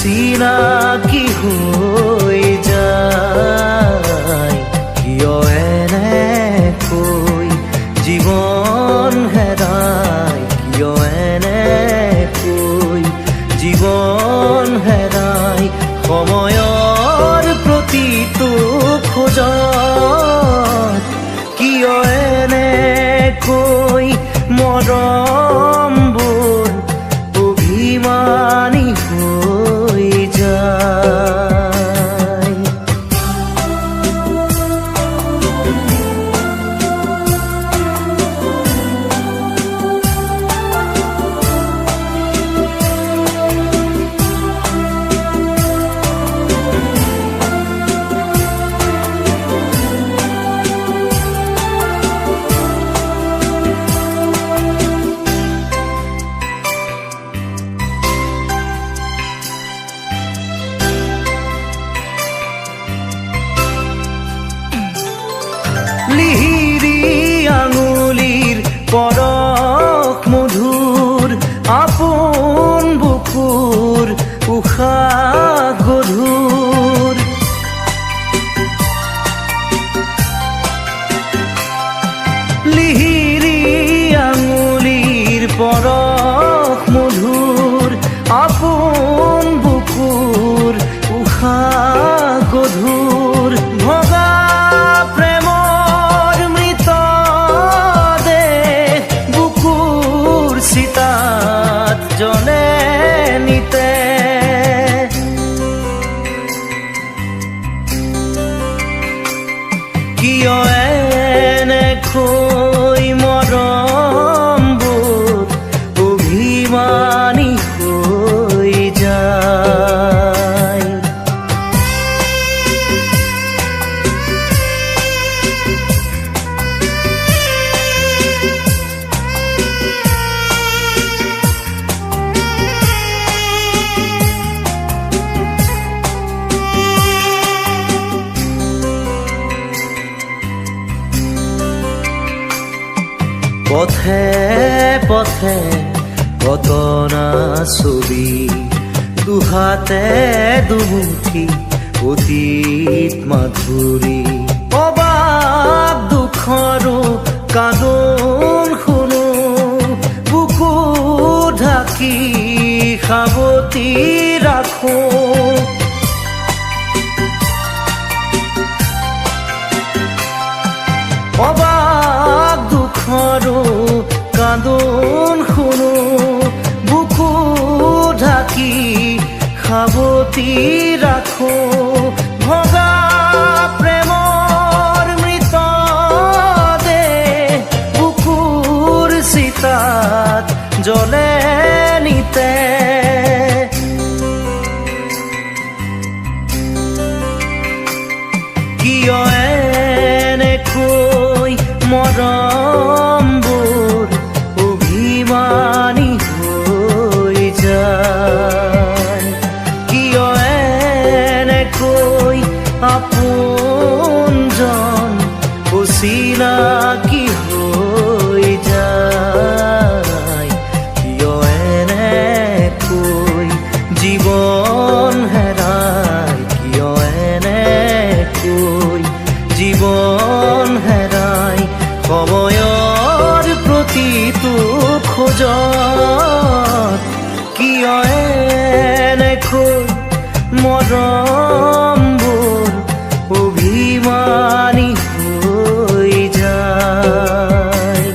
অচিনাকি হৈ যায়। কিয় এনেকৈ জীৱন হেৰাই, কিয় এনেকৈ জীৱন হেৰাই, সময়ৰ প্ৰতিটো খোজত কিয় এনেকৈ মৰমবোৰ অভিমানী হৈ যায়। লিহিৰি আঙুলিৰ পৰশ মধুৰ, আপোন বুকুৰ উশাহ গধুৰ। লিহিৰি আঙুলিৰ পৰশ মধুৰ, আপোন বুকুৰ উশাহ গধুৰ। ভগা চিতাত জলে নিতে, কিয় এনেকৈ মৰমবোৰ অভিমানী হৈ যায়। পথে পথে কতনা ছবি, দুহাতে দুমুঠি অতীত মাধুৰী। অবাক দুখৰো কান্দোন শুনো, বুকু ঢাকি সাৱটি ৰাখো। অবাক দুখৰো কান্দোন শুনো, বুকু ঢাকি সাৱটি ৰাখো। ভগা প্ৰেমৰ মৃতদেহ বুকুৰ চিতাত জ্বলে নিতে, কিয় এনেকৈ মৰমবোৰ অভিমানী হৈ যায়। কিয় এনেকৈ আপোনজন অচিনাকি হৈ যায়। কিয় এনেকৈ জীৱন হেৰাই, কিয় এনেকৈ জীৱন হেৰাই, সময়ৰ প্ৰতিটো খোজত কিয় এনেকৈ মৰমবোৰ অভিমানী হৈ যায়।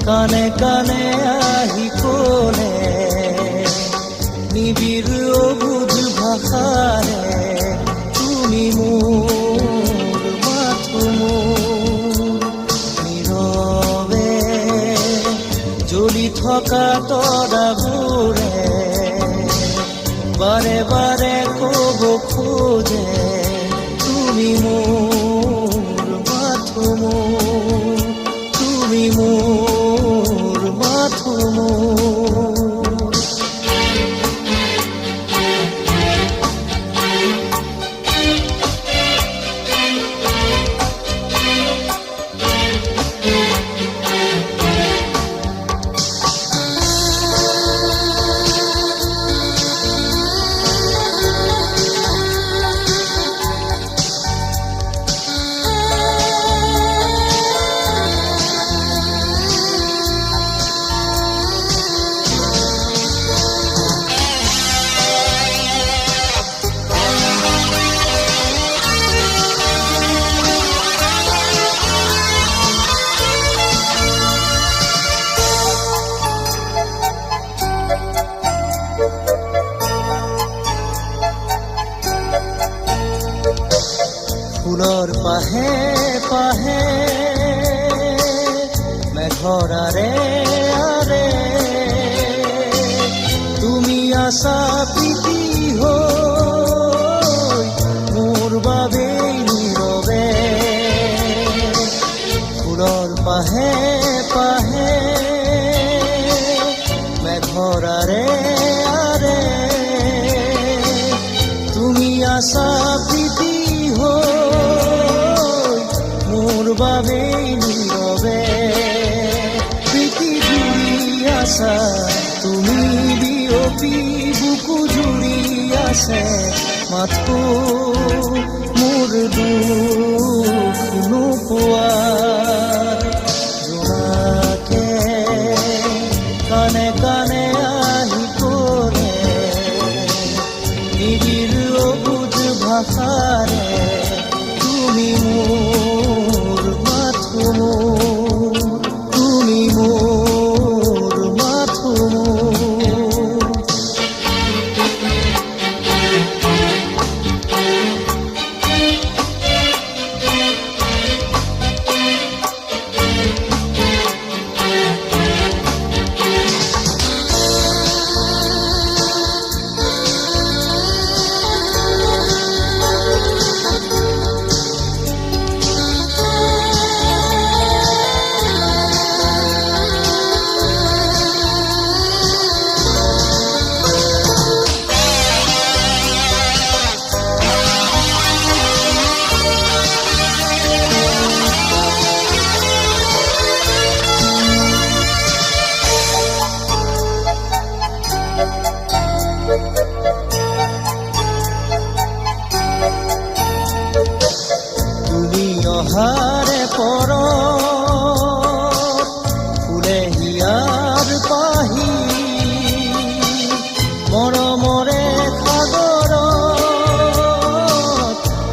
কানে কানে আহি ক'লে নিবিড় অবুঝ ভাষাৰে তুমি মোৰ মাথো মোৰ নীৰৱে জ্বলি থকা তৰাবোৰে বাৰে বাৰে ক'ব খোজে তুমি মোৰ মাথো মোৰ তুমি মোৰ মাথো মোৰ ফুলৰ পাহে পাহে মেঘৰ আৰে আৰে তুমি আছা প্ৰীতি হৈ মোৰ বাবেই নীৰৱে ফুলৰ পাহে পাহে মেঘৰ আৰে আৰে তুমি আছা প্ৰীতি মোৰ বাবেই নীৰৱে প্ৰীতি জুৰি আছা তুমি বিয়পি বুকু জুৰি আছে মাথো মোৰ দুখ নোপোৱাৰ জোনাকে কানে কানে আহি ক'লে নিবিড় অবুঝ ভাষাৰে তুমি মোৰ মাথো মোৰ তুমি মোৰ মাথো মোৰ অহাৰে পৰ ফুলে হিয়াৰ পাহি মৰমৰে সাগৰত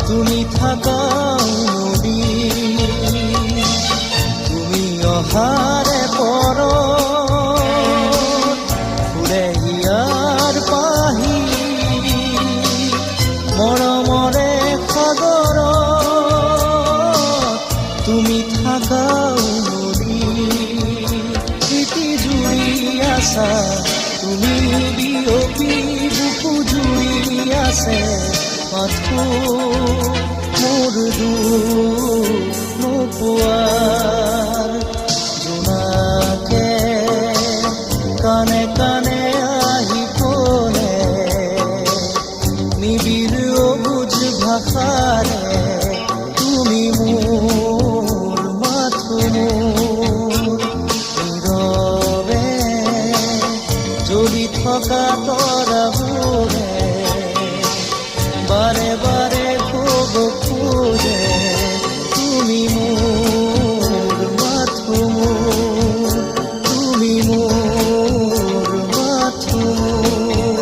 তুমি থাকা নদী তুমি অহাৰে পৰ ফুলে হিয়াৰ পাহি মৰমৰে সাগৰত তুমি থাকাও নদী প্ৰীতি জুৰি আছা তুমি বিয়পি বুকু জুৰি আছে মাথো মোৰ দুখ নোপোৱাৰ জোনাকে কানে কানে আহি ক'লে নিবিড় অবুঝ ভাষাৰে তুমি মোৰ মাথো মোৰ নীৰৱে জ্বলি থকা তৰাবোৰে বাৰে বাৰে ক'ব খোজে তুমি মোৰ মাথো মোৰ তুমি মোৰ মাথো মোৰ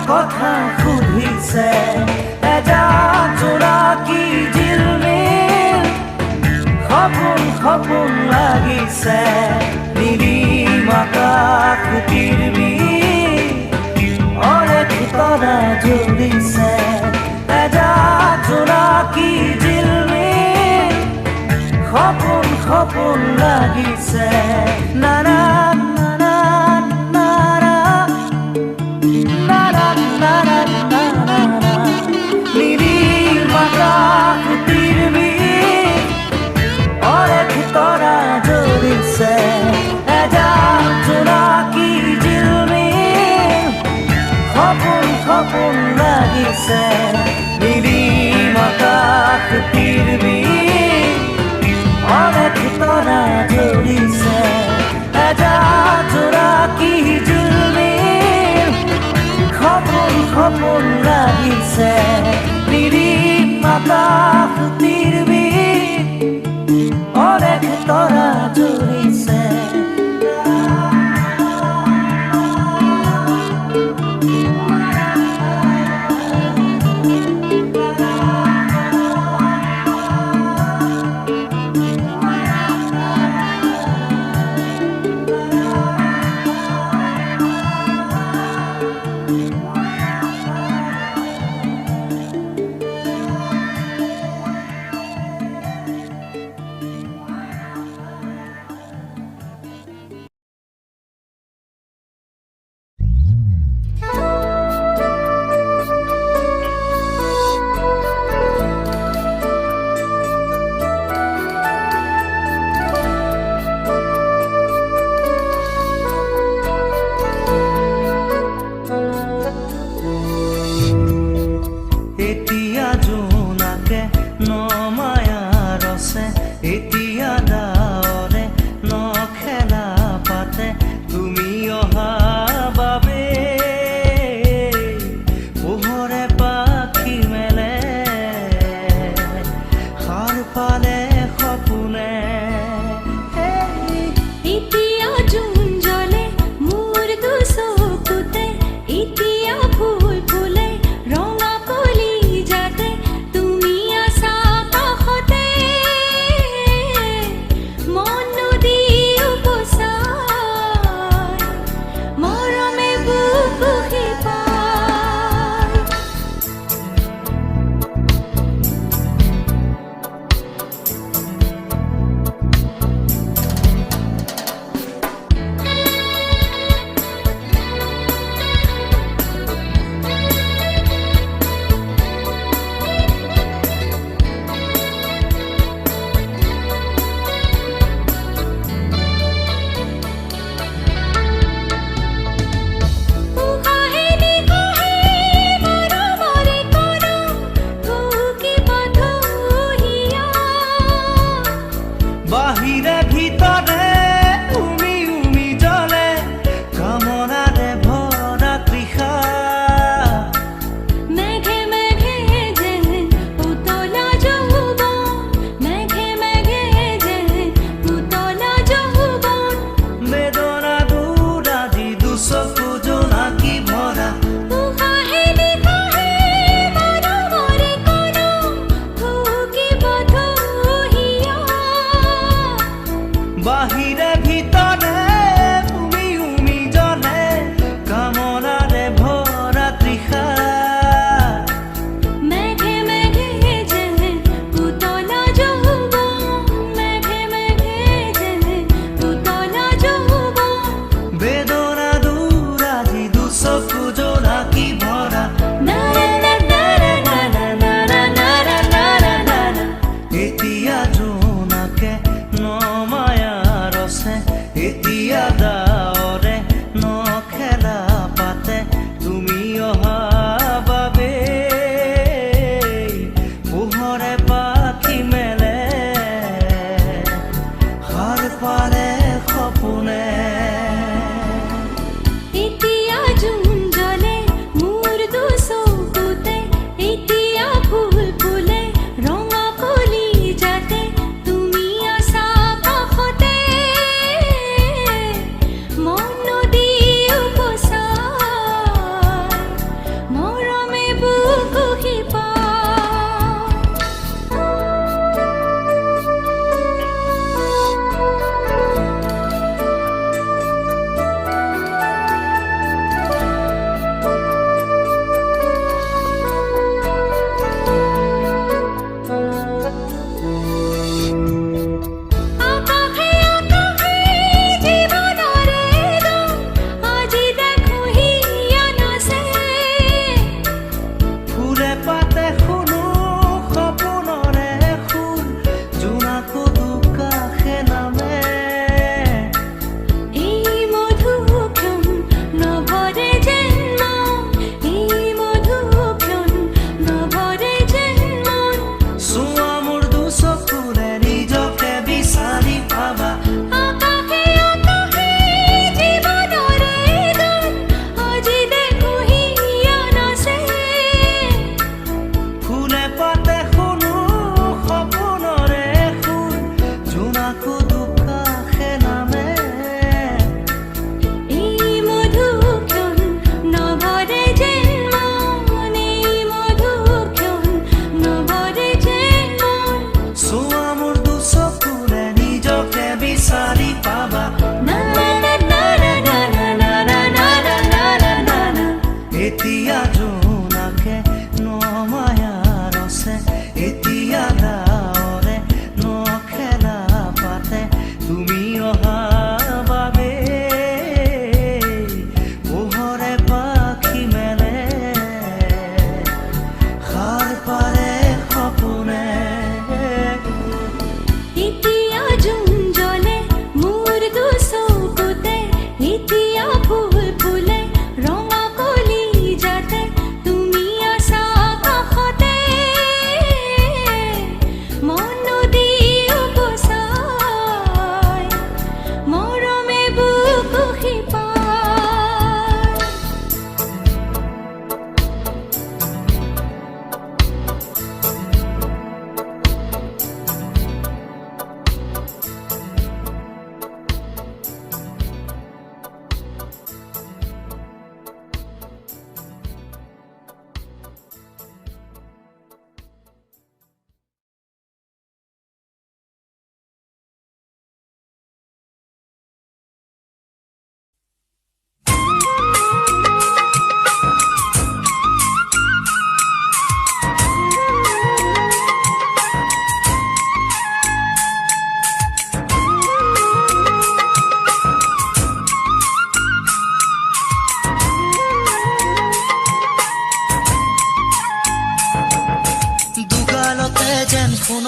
কথা সুধিছে এজাক জোনাকী জিলমিল সপোন সপোন লাগিছে নীলিম আকাশ পৃথিৱী অনেক তৰা জ্বলিছে এজাক জোনাকী জিলমিল সপোন সপোন লাগিছে নানা নানা নানা নানা নানা নানা নীলিম আকাশ পৃথিৱী অনেক তৰা জ্বলিছে এজাক জোনাকী জিলমিল সপোন সপোন লাগিছে নীলিম আকাশ পৃথিৱী অনেক তৰা জ্বলিছে এজাক জোনাকী জিলমিল সপোন সপোন লাগিছে নীলিম আকাশ পৃথিৱী অনেক তৰা জ্বলিছে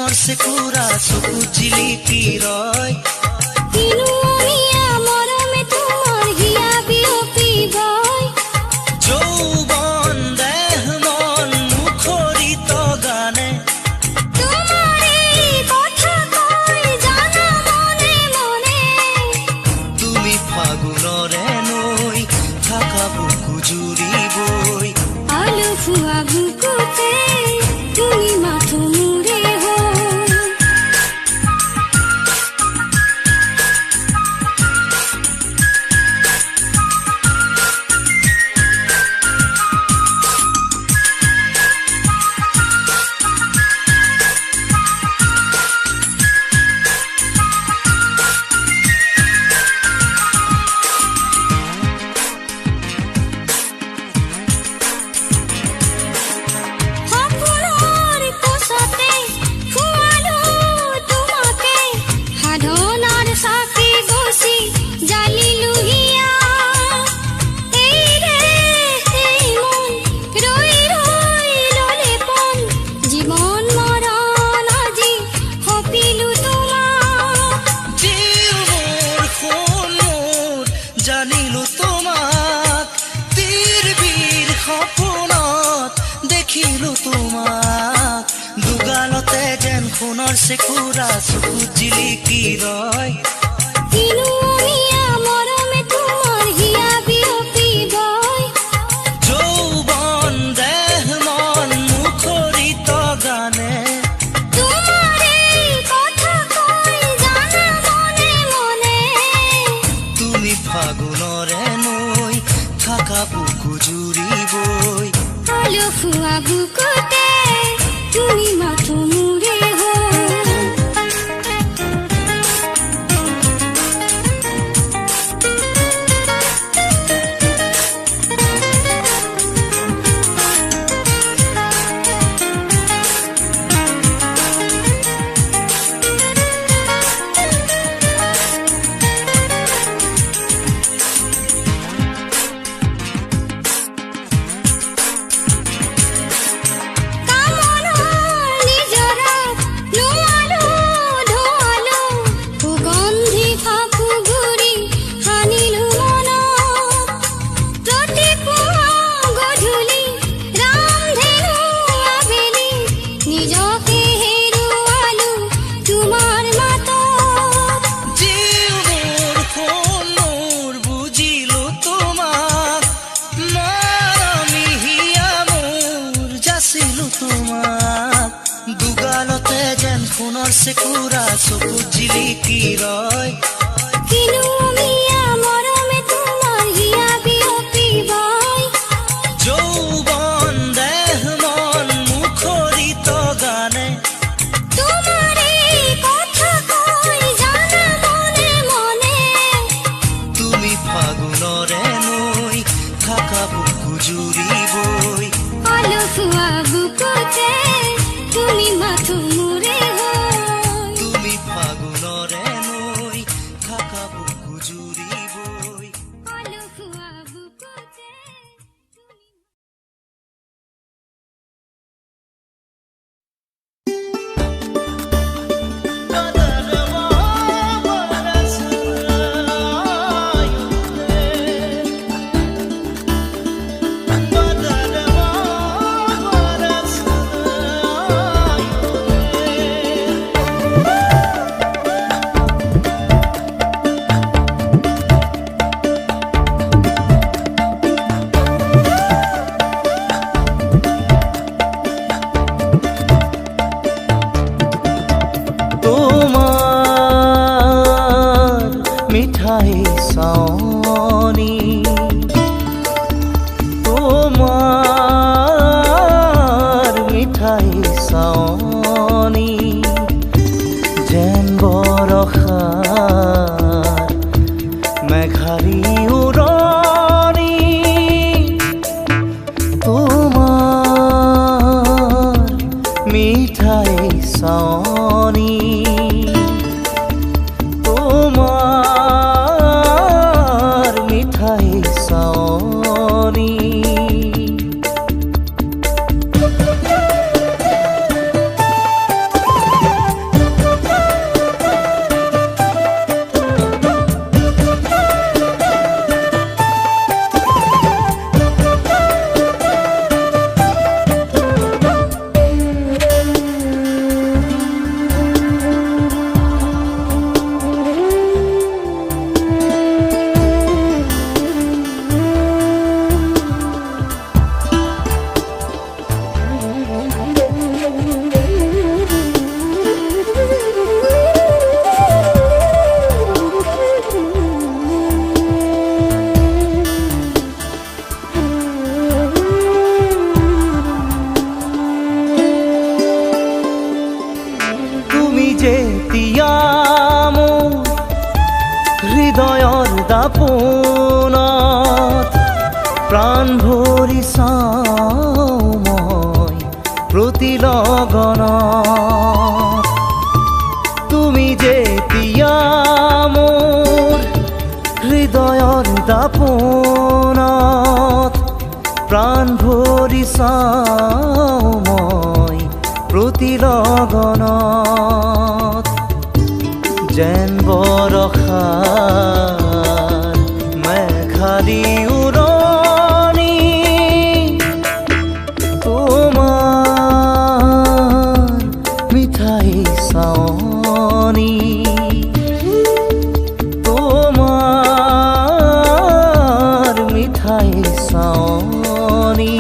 সোণৰ চেকুৰা চকু জিলিকি ৰয় কিনো আমিয়া মৰমে তোমাৰ হিয়া বিয়পি গয় যৌৱন দেহ মন মুখৰিত গানে তোমাৰে কথা কয় জানা মনে মনে তুমি ফাগুনৰে নৈ থাকা বুকু জুৰিবই আলসুৱা বুকুতে তুমি মাথো মোৰে হৈ সপোনৰ কোচতে খুৱালো তোমাকে সাধনাৰ চাকি গছি জ্বালিলো হিয়া এই ৰে এই মন ৰৈ ৰৈ ললে পন জীৱন মৰণ আজি সপিলো তোমাক জীৱ মোৰ সোণ মোৰ জানিলো তোমাক তীৰ বীৰ সপোনত দেখিলো তোমাক দুগালতে যেন সোণৰ চেকুৰা চকু জিলিকি ৰয় কিনো আমিয়া মৰমে তোমাৰ হিয়া বিয়পি গয় যৌৱন দেহ মন মুখৰিত গানে তোমাৰে কথা কয় জানা মনে মনে তুমি ফাগুনৰে নৈ থাকা বুকু জুৰিবই আলসুৱা বুকুতে তুমি মাথো মোৰে হৈ কামনাৰ নিজৰাত নোৱালো ধোৱালো সুগন্ধি ফাকু ঘূৰি সানিলো মনত ৰাতিপুৱা গধূলি ৰামধেনু আবেলি নিজকে হেৰুৱালো তোমাৰ মাতত জীৱ মোৰ সোণ মোৰ বুজিলো তোমাক মৰমী হিয়া মোৰ যাচিলো তোমাক দুগালতে যেন সোণৰ চেকুৰা চকু জিলিকি ৰয় কিনো আমিয়া মৰমে তোমাৰ হিয়া বিয়পি গয় যৌৱন দেহ মন মুখৰিত গানে তোমাৰে কথা কয় জানা মনে মনে তুমি ফাগুনৰে নৈ থাকা বুকু জুৰিবই আলসুৱা বুকুতে তুমি মাথো মোৰে হৈ তুমি ফাগুনৰে নৈ থাকা বুকু জুৰিবই আলসুৱা বুকুতে তোমাৰ মিঠাই সাওনি তোমাৰ মিঠাই সাওনি যেন বৰষাৰ মেঘাৰী উৰণি তোমাৰ মিঠাই সাওনি তোমাৰ মিঠাই সাওনি দাপোনত প্ৰাণ ভৰি চাওঁ মই প্ৰতি লগনত তুমি যেতিয়া মোৰ হৃদয়ৰ দাপোনত প্ৰাণ ভৰি চাওঁ মই প্ৰতি লগনত যেন বৰষাৰ মেঘালী উৰণি তোমাৰ মিঠাই চাৱনি তোমাৰ মিঠাই চাৱনি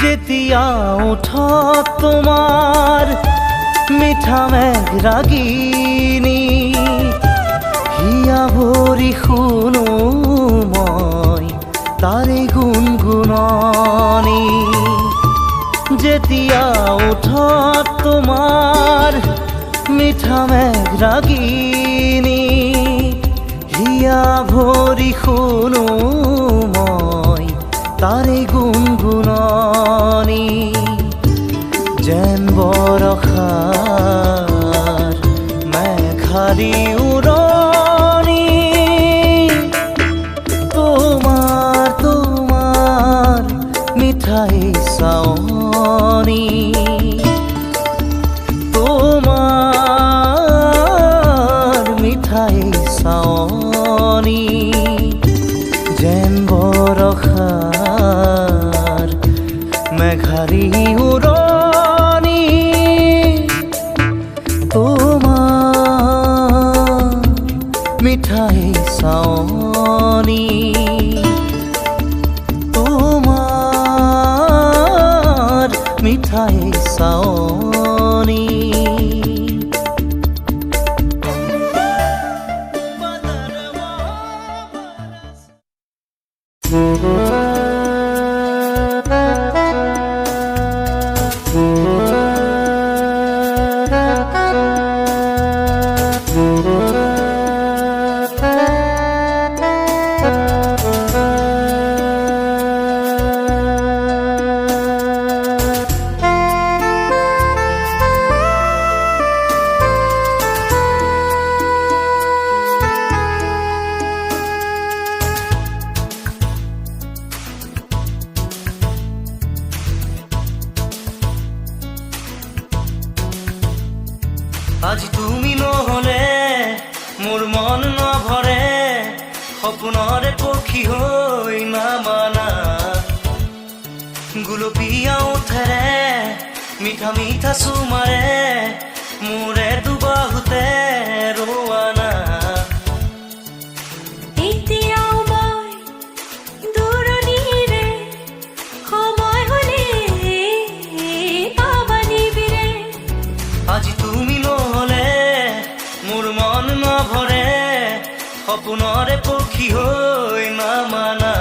যেতিয়া ওঠত তোমাৰ মিঠা মেঘ ৰাগিনী হিয়া ভৰি শুনো মই তাৰে গুণগুণনি যেতিয়া ওঠত তোমাৰ মিঠা মেঘ ৰাগিনী হিয়া ভৰি শুনো মই তাৰে গুণগুণনি যেন বৰষাৰ মেঘালী উৰণি তোমাৰ মিঠাই চাৱনি তোমাৰ মিঠাই চাৱনি যেন বৰষাৰ মেঘালী উৰণি তোমাৰ মিঠাই চাৱনি তোমাৰ মিঠাই চাৱনি আজি তুমি নহলে মোৰ মন নভৰে সপোনৰে পক্ষী হৈ নামানা গুলপীয়া ওঠেৰে মিঠা মিঠা চুমাৰে মোৰে দুবাহুতে ৰোৱানা এতিয়াও মই দূৰণিৰে সময় হ'লে পাবা নিবিৰে আজি তুমি নহলে মোৰ মন নভৰে সপোনৰে পক্ষী হৈ নামানা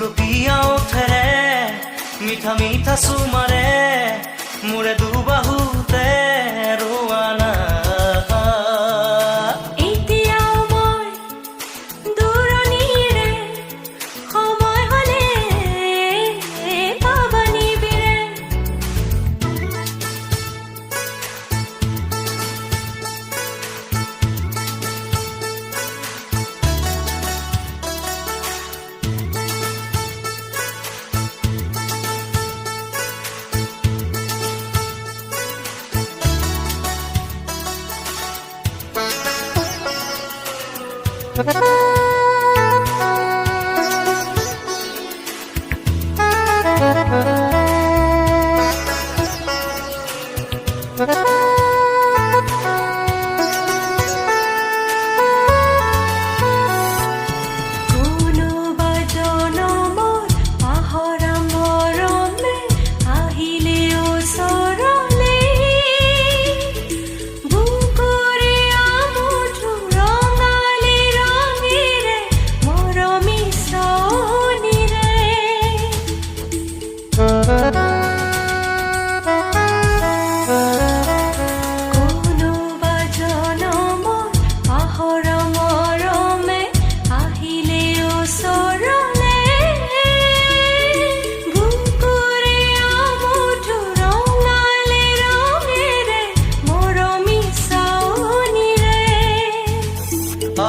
গুলপীয়া ওঠেৰে মিঠা মিঠা চুমাৰে মোৰে দুবাহুতে ৰোৱানা এতিয়াও মই দূৰণিৰে সময় হ'লে পাবা নিবিৰে কোনোবা জনমত পাহৰা মৰমে আহিলে ওচৰলে বুকুৰে আমঠু ৰঙালী ৰঙেৰে মৰমী চাৱনিৰে কোনোবা জনমত পাহৰা মৰমে আহিলে ওচৰলে বুকুৰে আমঠু ৰঙালী ৰঙেৰে মৰমী চাৱনিৰে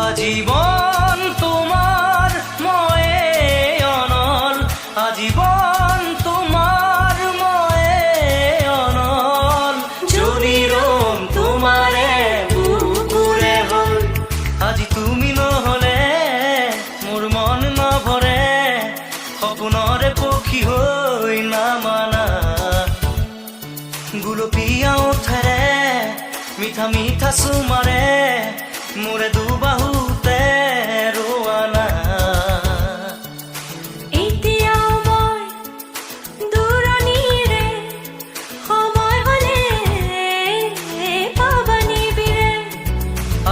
আজীবন তোমার ময়ে অনল আজীবন তোমার ময়ে অনল যদি রোম তোমারে বুকুরে হল আজি তুমি নহলে মোর মন নভরে সপোনরে পক্ষী হৈ নামানা গুলপীয়া ওঠেৰে মিঠা মিঠা চুমাৰে মোৰে দুবাহুতে ৰোৱানা এতিয়াও মই দূৰণিৰে সময় হ'লে পাবা নিবিৰে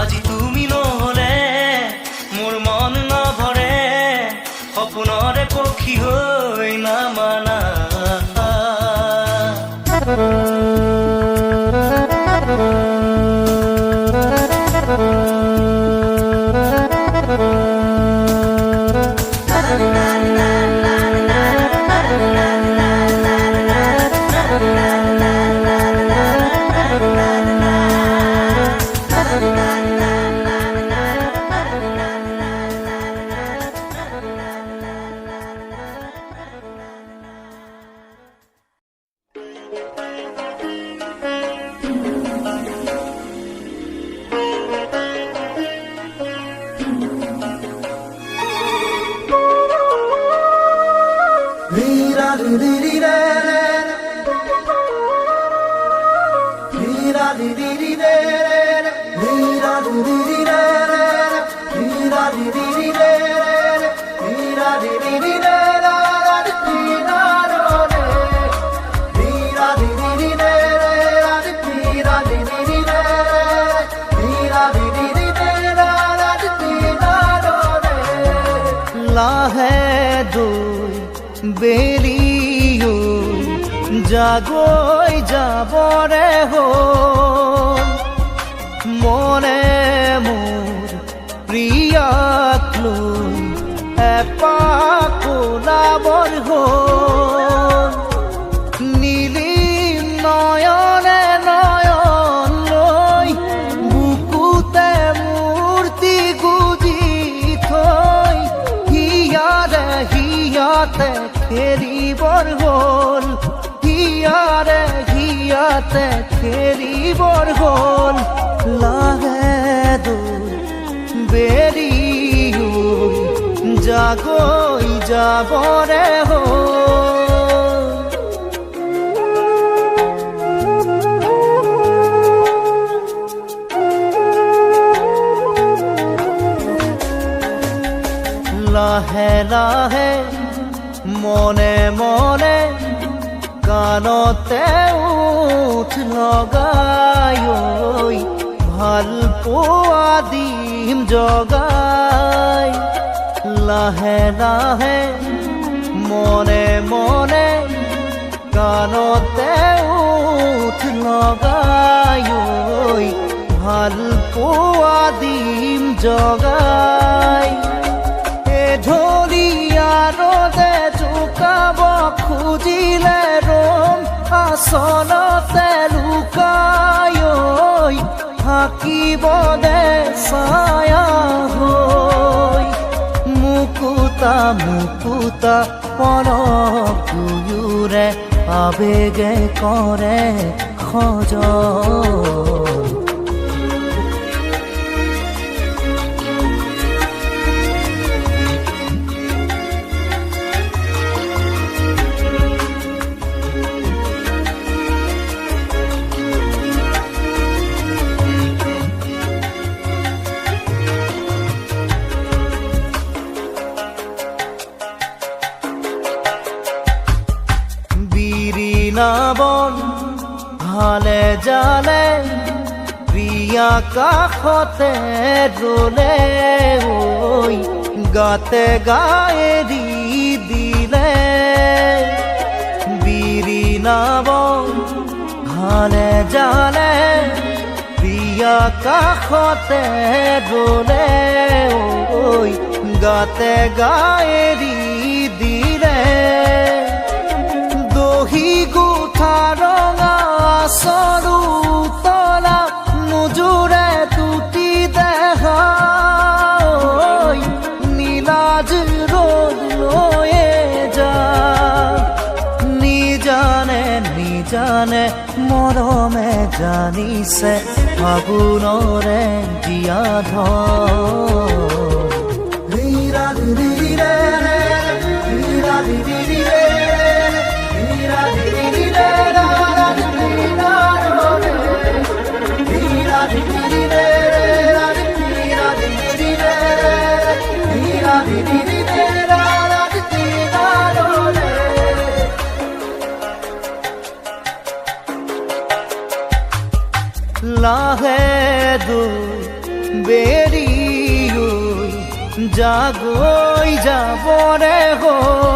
আজি তুমি নহলে মোৰ মন নভৰে সপোনৰে পক্ষী হৈ নামানা লাহে দুই বেলিও জাগৈ যাবৰে হ'ল মনে মোৰ প্ৰিয়াক লৈ এপাক ওলাবৰ হ'ল নীলিম নয়নে নয়ন লৈ বুকুতে মূৰ্তি গুজি থৈ হিয়াৰে হিয়াতে খেলিবৰ হ'ল হিয়াৰে হিয়াতে খেলিবৰ হ'ল লাহে দুই বেলিও জাগৈ যাবৰে হ'ল লাহে লাহে মনে মনে কাণতে উঠ লগাই ভাল পোৱা দিম জগাই লাহে লাহে মনে মনে কাণতে উঠ লগাই ঐ ভাল পোৱা দিম জগাই এঢলীয়া ৰদে জোকাব খুজিলে ৰম আচলতে লুকাই ঐ থাকিব দে ছায়া হৈ মুকুতা মুকুতা পলক দুয়োৰে আবেগে কৰে খজন বন ভালে জালে প্ৰিয়া কাষতে ৰলে ঐ গাতে গায়েৰি দিলে বিৰিণা বন ভালে জালে প্ৰিয়া কাষতে ৰলে ঐ গাতে গায়েৰি দিলে দহি গোঠা ৰঙা আচৰু তলা নোজোৰে দুটি দেহা নীলাজ ৰ'দ লৈয়ে যা নিজানে নিজানে মৰমে জানিছে ফাগুণৰে জীয়া ধন হীৰা ধীৰে হীৰা ধীৰে লাহে বেৰি যাগৈ যাবৰে হৈ